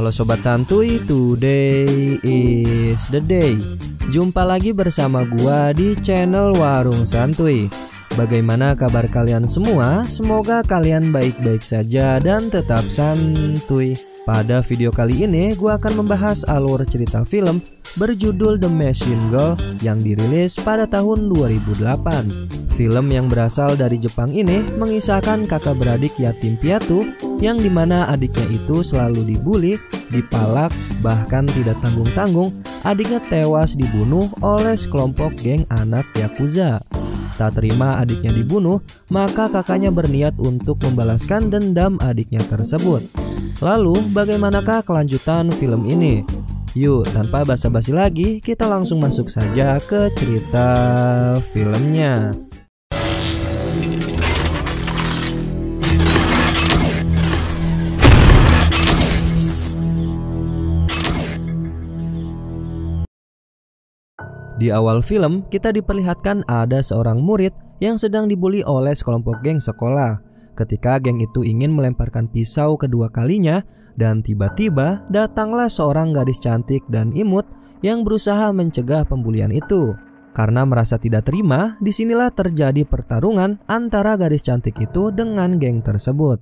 Halo Sobat Santuy, today is the day. Jumpa lagi bersama gua di channel Warung Santuy. Bagaimana kabar kalian semua? Semoga kalian baik-baik saja dan tetap santuy. Pada video kali ini gua akan membahas alur cerita film berjudul The Machine Girl yang dirilis pada tahun 2008. Film yang berasal dari Jepang ini mengisahkan kakak beradik yatim piatu yang dimana adiknya itu selalu dibully, dipalak, bahkan tidak tanggung-tanggung adiknya tewas dibunuh oleh sekelompok geng anak Yakuza. Tak terima adiknya dibunuh, maka kakaknya berniat untuk membalaskan dendam adiknya tersebut. Lalu bagaimanakah kelanjutan film ini? Yuk, tanpa basa-basi lagi, kita langsung masuk saja ke cerita filmnya. Di awal film, kita diperlihatkan ada seorang murid yang sedang dibully oleh sekelompok geng sekolah. Ketika geng itu ingin melemparkan pisau kedua kalinya, dan tiba-tiba datanglah seorang gadis cantik dan imut yang berusaha mencegah pembulian itu. Karena merasa tidak terima, disinilah terjadi pertarungan antara gadis cantik itu dengan geng tersebut.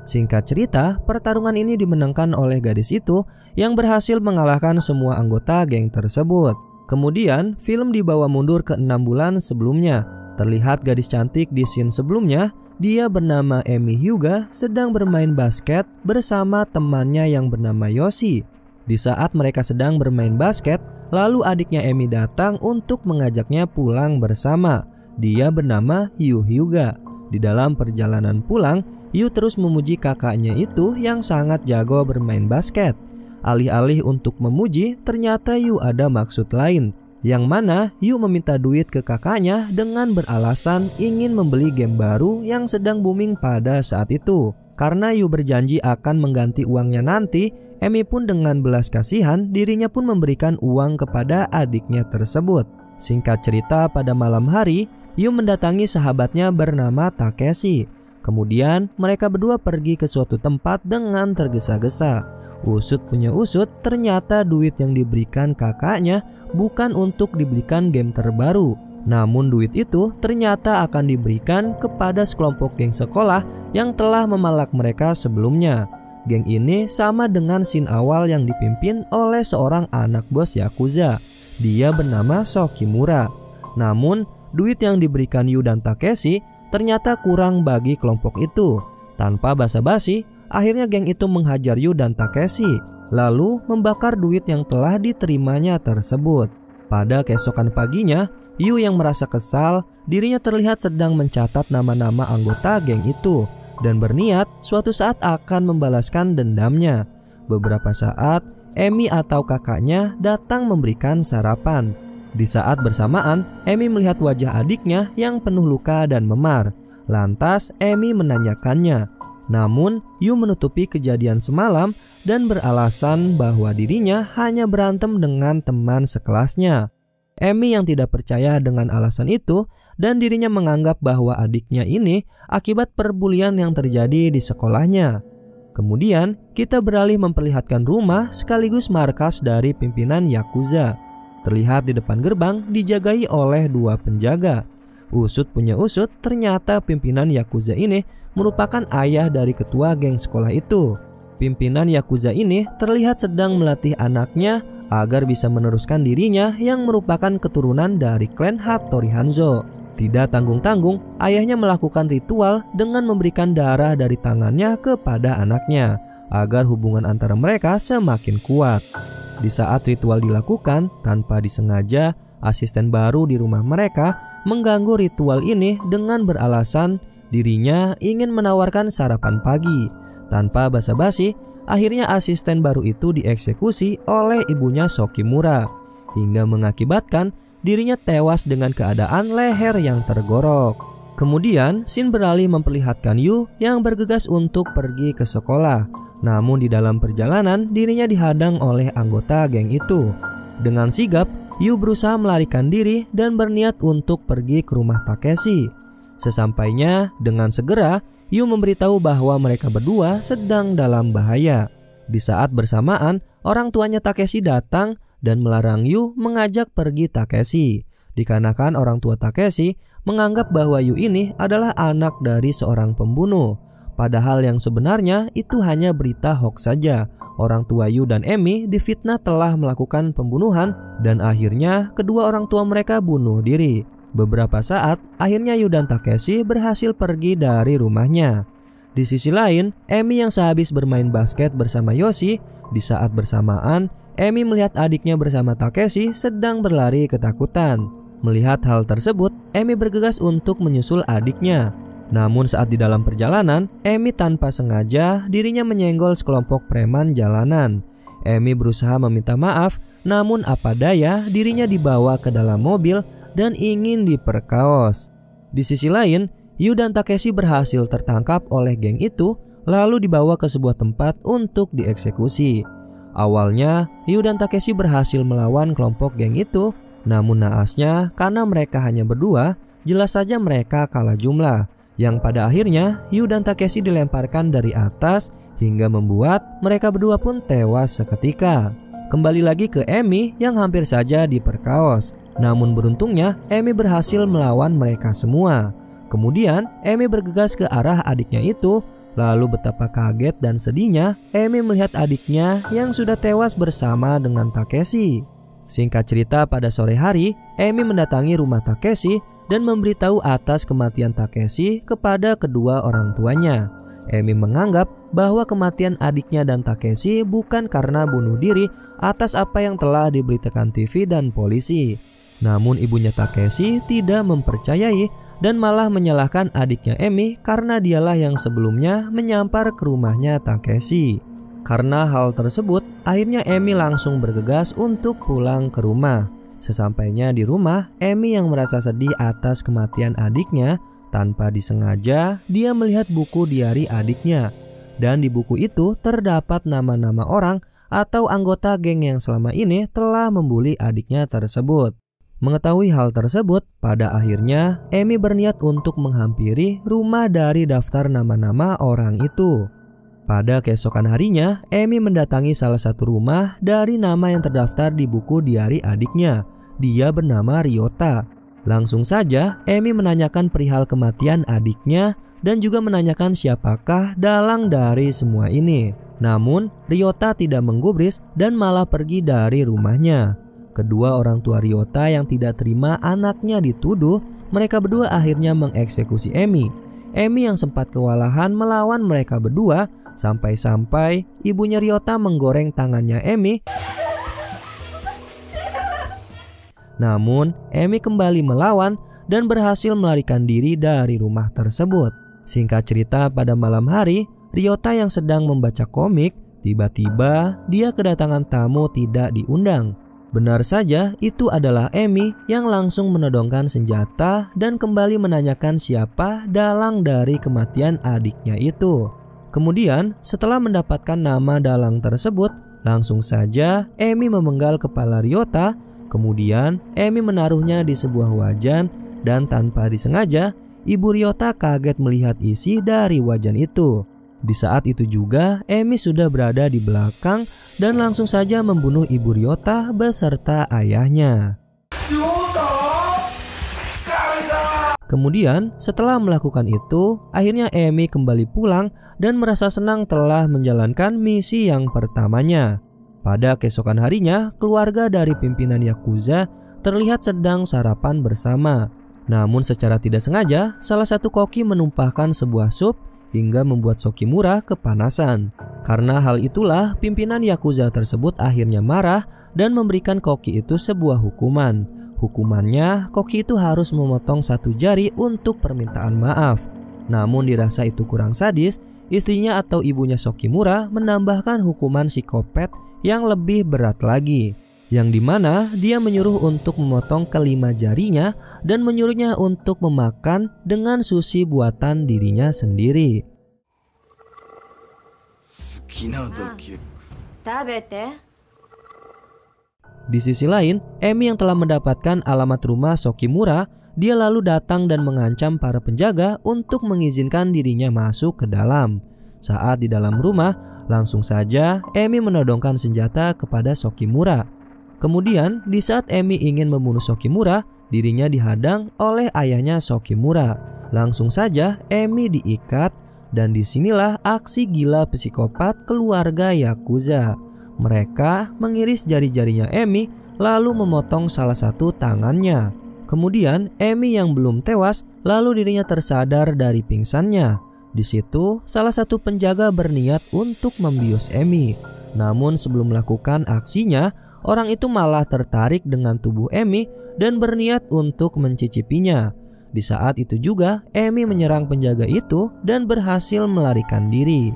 Singkat cerita, pertarungan ini dimenangkan oleh gadis itu yang berhasil mengalahkan semua anggota geng tersebut. Kemudian, film dibawa mundur ke 6 bulan sebelumnya. Terlihat gadis cantik di scene sebelumnya, dia bernama Emi Hyuga sedang bermain basket bersama temannya yang bernama Yoshi. Di saat mereka sedang bermain basket, lalu adiknya Emi datang untuk mengajaknya pulang bersama. Dia bernama Yu Hyuga. Di dalam perjalanan pulang, Yu terus memuji kakaknya itu yang sangat jago bermain basket. Alih-alih untuk memuji, ternyata Yu ada maksud lain, yang mana Yu meminta duit ke kakaknya dengan beralasan ingin membeli game baru yang sedang booming pada saat itu. Karena Yu berjanji akan mengganti uangnya nanti, Emi pun dengan belas kasihan dirinya pun memberikan uang kepada adiknya tersebut. Singkat cerita, pada malam hari Yu mendatangi sahabatnya bernama Takeshi. Kemudian mereka berdua pergi ke suatu tempat dengan tergesa-gesa. Usut punya usut, ternyata duit yang diberikan kakaknya bukan untuk dibelikan game terbaru. Namun duit itu ternyata akan diberikan kepada sekelompok geng sekolah yang telah memalak mereka sebelumnya. Geng ini sama dengan scene awal yang dipimpin oleh seorang anak bos Yakuza. Dia bernama Sokimura. Namun duit yang diberikan Yu dan Takeshi ternyata kurang bagi kelompok itu. Tanpa basa-basi, akhirnya geng itu menghajar Yu dan Takeshi, lalu membakar duit yang telah diterimanya tersebut. Pada keesokan paginya, Yu yang merasa kesal, dirinya terlihat sedang mencatat nama-nama anggota geng itu dan berniat suatu saat akan membalaskan dendamnya. Beberapa saat, Emi atau kakaknya datang memberikan sarapan. Di saat bersamaan, Emi melihat wajah adiknya yang penuh luka dan memar. Lantas Emi menanyakannya. Namun Yu menutupi kejadian semalam dan beralasan bahwa dirinya hanya berantem dengan teman sekelasnya. Emi yang tidak percaya dengan alasan itu dan dirinya menganggap bahwa adiknya ini akibat perbulian yang terjadi di sekolahnya. Kemudian kita beralih memperlihatkan rumah sekaligus markas dari pimpinan Yakuza. Terlihat di depan gerbang dijagai oleh 2 penjaga. Usut punya usut, ternyata pimpinan Yakuza ini merupakan ayah dari ketua geng sekolah itu. Pimpinan Yakuza ini terlihat sedang melatih anaknya agar bisa meneruskan dirinya yang merupakan keturunan dari klan Hattori Hanzo. Tidak tanggung-tanggung, ayahnya melakukan ritual dengan memberikan darah dari tangannya kepada anaknya agar hubungan antara mereka semakin kuat. Di saat ritual dilakukan, tanpa disengaja, asisten baru di rumah mereka mengganggu ritual ini dengan beralasan dirinya ingin menawarkan sarapan pagi. Tanpa basa-basi, akhirnya asisten baru itu dieksekusi oleh ibunya Sokimura, hingga mengakibatkan dirinya tewas dengan keadaan leher yang tergorok. Kemudian Shin beralih memperlihatkan Yu yang bergegas untuk pergi ke sekolah. Namun di dalam perjalanan dirinya dihadang oleh anggota geng itu. Dengan sigap Yu berusaha melarikan diri dan berniat untuk pergi ke rumah Takeshi. Sesampainya dengan segera Yu memberitahu bahwa mereka berdua sedang dalam bahaya. Di saat bersamaan orang tuanya Takeshi datang dan melarang Yu mengajak pergi Takeshi. Dikarenakan orang tua Takeshi menganggap bahwa Yu ini adalah anak dari seorang pembunuh. Padahal yang sebenarnya itu hanya berita hoax saja. Orang tua Yu dan Emi difitnah telah melakukan pembunuhan dan akhirnya kedua orang tua mereka bunuh diri. Beberapa saat, akhirnya Yu dan Takeshi berhasil pergi dari rumahnya. Di sisi lain, Emi yang sehabis bermain basket bersama Yoshi, di saat bersamaan, Emi melihat adiknya bersama Takeshi sedang berlari ketakutan. Melihat hal tersebut, Emi bergegas untuk menyusul adiknya. Namun saat di dalam perjalanan, Emi tanpa sengaja dirinya menyenggol sekelompok preman jalanan. Emi berusaha meminta maaf, namun apa daya dirinya dibawa ke dalam mobil dan ingin diperkaos. Di sisi lain, Yu dan Takeshi berhasil tertangkap oleh geng itu lalu dibawa ke sebuah tempat untuk dieksekusi. Awalnya, Yu dan Takeshi berhasil melawan kelompok geng itu, namun naasnya karena mereka hanya berdua, jelas saja mereka kalah jumlah. Yang pada akhirnya Yu dan Takeshi dilemparkan dari atas hingga membuat mereka berdua pun tewas seketika. Kembali lagi ke Emi yang hampir saja diperkaos. Namun beruntungnya Emi berhasil melawan mereka semua. Kemudian Emi bergegas ke arah adiknya itu. Lalu betapa kaget dan sedihnya Emi melihat adiknya yang sudah tewas bersama dengan Takeshi. Singkat cerita, pada sore hari Emi mendatangi rumah Takeshi dan memberitahu atas kematian Takeshi kepada kedua orang tuanya. Emi menganggap bahwa kematian adiknya dan Takeshi bukan karena bunuh diri atas apa yang telah diberitakan TV dan polisi. Namun ibunya Takeshi tidak mempercayai dan malah menyalahkan adiknya Emi karena dialah yang sebelumnya menyampar ke rumahnya Takeshi. Karena hal tersebut, akhirnya Emi langsung bergegas untuk pulang ke rumah. Sesampainya di rumah, Emi yang merasa sedih atas kematian adiknya, tanpa disengaja dia melihat buku diari adiknya. Dan di buku itu terdapat nama-nama orang atau anggota geng yang selama ini telah membuli adiknya tersebut. Mengetahui hal tersebut, pada akhirnya Emi berniat untuk menghampiri rumah dari daftar nama-nama orang itu. Pada keesokan harinya, Emi mendatangi salah satu rumah dari nama yang terdaftar di buku diari adiknya. Dia bernama Ryota. Langsung saja, Emi menanyakan perihal kematian adiknya dan juga menanyakan siapakah dalang dari semua ini. Namun, Ryota tidak menggubris dan malah pergi dari rumahnya. Kedua orang tua Ryota yang tidak terima anaknya dituduh, mereka berdua akhirnya mengeksekusi Emi. Emi yang sempat kewalahan melawan mereka berdua sampai-sampai ibunya Ryota menggoreng tangannya Emi. Namun Emi kembali melawan dan berhasil melarikan diri dari rumah tersebut. Singkat cerita, pada malam hari Ryota yang sedang membaca komik, tiba-tiba dia kedatangan tamu tidak diundang. Benar saja, itu adalah Emi yang langsung menodongkan senjata dan kembali menanyakan siapa dalang dari kematian adiknya itu. Kemudian, setelah mendapatkan nama dalang tersebut, langsung saja Emi memenggal kepala Ryota. Kemudian, Emi menaruhnya di sebuah wajan dan tanpa disengaja, ibu Ryota kaget melihat isi dari wajan itu. Di saat itu juga, Emi sudah berada di belakang dan langsung saja membunuh ibu Ryota beserta ayahnya. Kemudian, setelah melakukan itu, akhirnya Emi kembali pulang dan merasa senang telah menjalankan misi yang pertamanya. Pada keesokan harinya, keluarga dari pimpinan Yakuza terlihat sedang sarapan bersama. Namun secara tidak sengaja, salah satu koki menumpahkan sebuah sup hingga membuat Sokimura kepanasan. Karena hal itulah, pimpinan Yakuza tersebut akhirnya marah dan memberikan koki itu sebuah hukuman. Hukumannya, koki itu harus memotong satu jari untuk permintaan maaf. Namun dirasa itu kurang sadis, istrinya atau ibunya Sokimura menambahkan hukuman psikopat yang lebih berat lagi. yang dimana dia menyuruh untuk memotong kelima jarinya dan menyuruhnya untuk memakan dengan sushi buatan dirinya sendiri. Di sisi lain, Emi yang telah mendapatkan alamat rumah Sokimura, dia lalu datang dan mengancam para penjaga untuk mengizinkan dirinya masuk ke dalam. Saat di dalam rumah, langsung saja Emi menodongkan senjata kepada Sokimura. Kemudian, di saat Emi ingin membunuh Sokimura, dirinya dihadang oleh ayahnya Sokimura. Langsung saja Emi diikat, dan disinilah aksi gila psikopat keluarga Yakuza. Mereka mengiris jari-jarinya Emi lalu memotong salah satu tangannya. Kemudian Emi yang belum tewas lalu dirinya tersadar dari pingsannya. Di situ salah satu penjaga berniat untuk membius Emi. Namun sebelum melakukan aksinya, orang itu malah tertarik dengan tubuh Emi dan berniat untuk mencicipinya. Di saat itu juga Emi menyerang penjaga itu dan berhasil melarikan diri.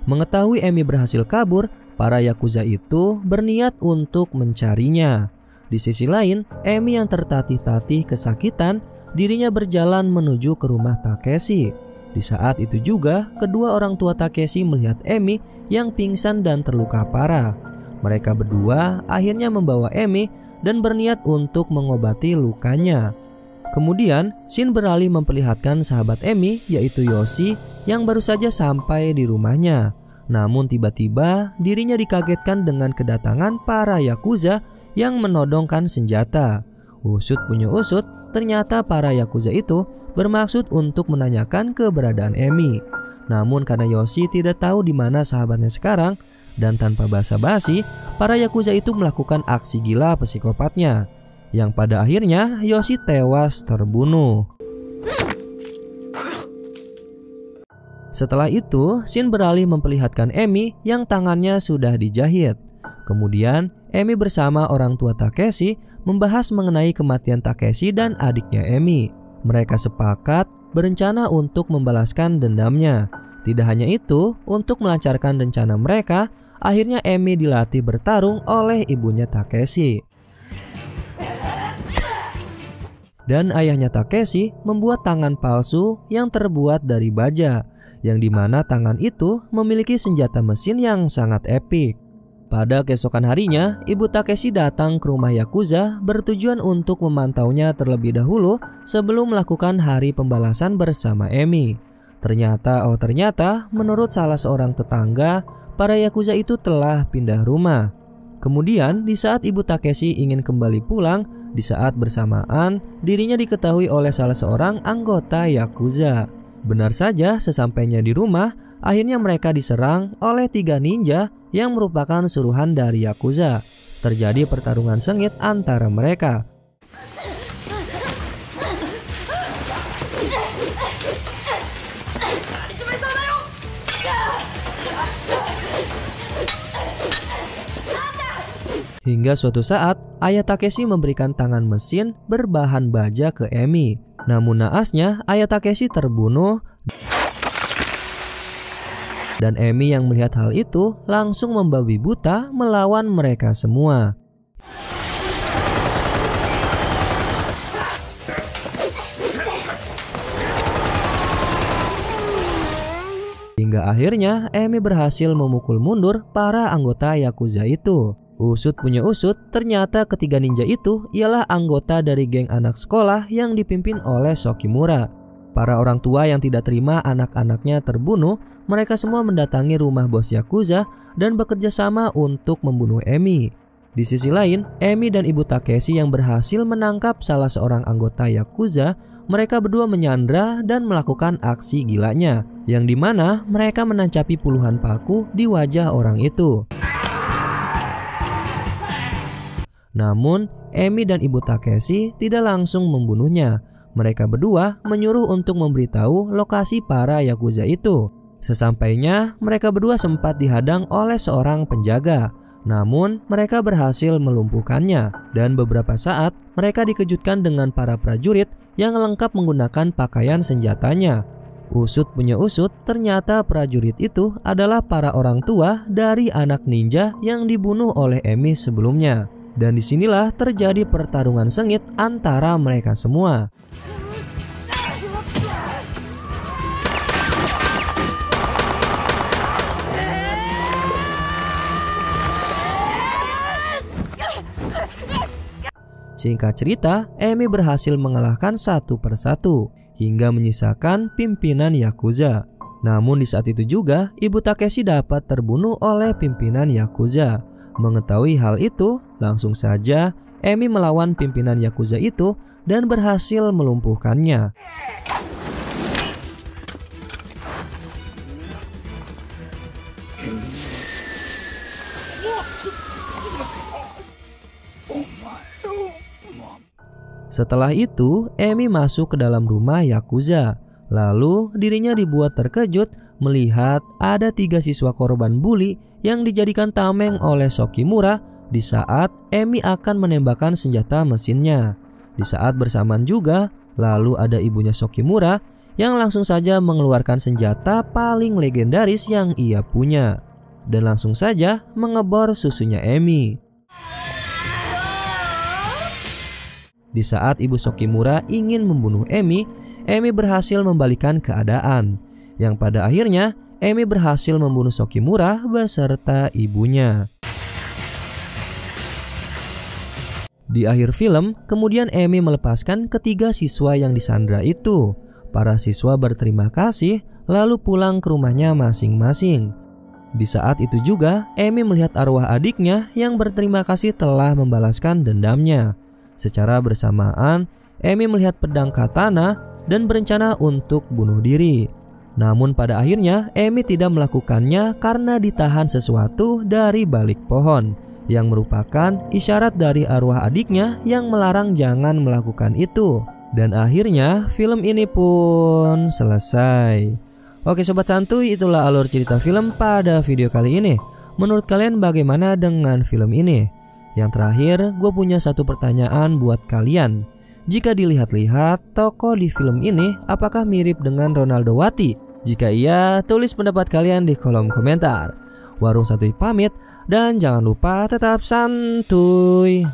Mengetahui Emi berhasil kabur, para Yakuza itu berniat untuk mencarinya. Di sisi lain, Emi yang tertatih-tatih kesakitan, dirinya berjalan menuju ke rumah Takeshi. Di saat itu juga, kedua orang tua Takeshi melihat Emi yang pingsan dan terluka parah. Mereka berdua akhirnya membawa Emi dan berniat untuk mengobati lukanya. Kemudian, Shin beralih memperlihatkan sahabat Emi, yaitu Yoshi, yang baru saja sampai di rumahnya. Namun tiba-tiba dirinya dikagetkan dengan kedatangan para Yakuza yang menodongkan senjata. Usut punya usut, ternyata para Yakuza itu bermaksud untuk menanyakan keberadaan Emi. Namun karena Yoshi tidak tahu di mana sahabatnya sekarang, dan tanpa basa-basi, para Yakuza itu melakukan aksi gila psikopatnya, yang pada akhirnya Yoshi tewas terbunuh. Setelah itu, Shin beralih memperlihatkan Emi yang tangannya sudah dijahit. Kemudian, Emi bersama orang tua Takeshi membahas mengenai kematian Takeshi dan adiknya Emi. Mereka sepakat berencana untuk membalaskan dendamnya. Tidak hanya itu, untuk melancarkan rencana mereka, akhirnya Emi dilatih bertarung oleh ibunya Takeshi. Dan ayahnya Takeshi membuat tangan palsu yang terbuat dari baja, yang dimana tangan itu memiliki senjata mesin yang sangat epik. Pada keesokan harinya, ibu Takeshi datang ke rumah Yakuza bertujuan untuk memantaunya terlebih dahulu sebelum melakukan hari pembalasan bersama Emi. Ternyata menurut salah seorang tetangga, para Yakuza itu telah pindah rumah. Kemudian di saat ibu Takeshi ingin kembali pulang, di saat bersamaan dirinya diketahui oleh salah seorang anggota Yakuza. Benar saja, sesampainya di rumah, akhirnya mereka diserang oleh 3 ninja yang merupakan suruhan dari Yakuza. Terjadi pertarungan sengit antara mereka. Hingga suatu saat, ayah Takeshi memberikan tangan mesin berbahan baja ke Emi. Namun naasnya, ayah Takeshi terbunuh. Dan Emi yang melihat hal itu langsung membabi buta melawan mereka semua. Hingga akhirnya Emi berhasil memukul mundur para anggota Yakuza itu. Usut punya usut, ternyata ketiga ninja itu ialah anggota dari geng anak sekolah yang dipimpin oleh Sokimura. Para orang tua yang tidak terima anak-anaknya terbunuh, mereka semua mendatangi rumah bos Yakuza dan bekerja sama untuk membunuh Emi. Di sisi lain, Emi dan ibu Takeshi yang berhasil menangkap salah seorang anggota Yakuza, mereka berdua menyandra dan melakukan aksi gilanya, yang dimana mereka menancapi puluhan paku di wajah orang itu. Namun, Emi dan ibu Takeshi tidak langsung membunuhnya. Mereka berdua menyuruh untuk memberitahu lokasi para Yakuza itu. Sesampainya, mereka berdua sempat dihadang oleh seorang penjaga. Namun, mereka berhasil melumpuhkannya. Dan beberapa saat, mereka dikejutkan dengan para prajurit yang lengkap menggunakan pakaian senjatanya. Usut punya usut, ternyata prajurit itu adalah para orang tua dari anak ninja yang dibunuh oleh Emi sebelumnya. Dan disinilah terjadi pertarungan sengit antara mereka semua. Singkat cerita, Emi berhasil mengalahkan satu persatu hingga menyisakan pimpinan Yakuza. Namun di saat itu juga, Ibu Takeshi dapat terbunuh oleh pimpinan Yakuza. Mengetahui hal itu, langsung saja Emi melawan pimpinan Yakuza itu dan berhasil melumpuhkannya. Setelah itu, Emi masuk ke dalam rumah Yakuza. Lalu dirinya dibuat terkejut melihat ada 3 siswa korban bully yang dijadikan tameng oleh Sokimura di saat Emi akan menembakkan senjata mesinnya. Di saat bersamaan juga, lalu ada ibunya Sokimura yang langsung saja mengeluarkan senjata paling legendaris yang ia punya dan langsung saja mengebor susunya Emi. Di saat ibu Sokimura ingin membunuh Emi, Emi berhasil membalikan keadaan, yang pada akhirnya Emi berhasil membunuh Sokimura beserta ibunya. Di akhir film, kemudian Emi melepaskan ketiga siswa yang disandra itu. Para siswa berterima kasih lalu pulang ke rumahnya masing-masing. Di saat itu juga, Emi melihat arwah adiknya yang berterima kasih telah membalaskan dendamnya. Secara bersamaan, Emi melihat pedang katana dan berencana untuk bunuh diri. Namun pada akhirnya Emi tidak melakukannya karena ditahan sesuatu dari balik pohon, yang merupakan isyarat dari arwah adiknya yang melarang jangan melakukan itu. Dan akhirnya film ini pun selesai. Oke sobat santuy, itulah alur cerita film pada video kali ini. Menurut kalian bagaimana dengan film ini? Yang terakhir, gue punya satu pertanyaan buat kalian. Jika dilihat-lihat, tokoh di film ini apakah mirip dengan Ronaldo Wati? Jika iya, tulis pendapat kalian di kolom komentar. Warung Santuy pamit, dan jangan lupa tetap santuy.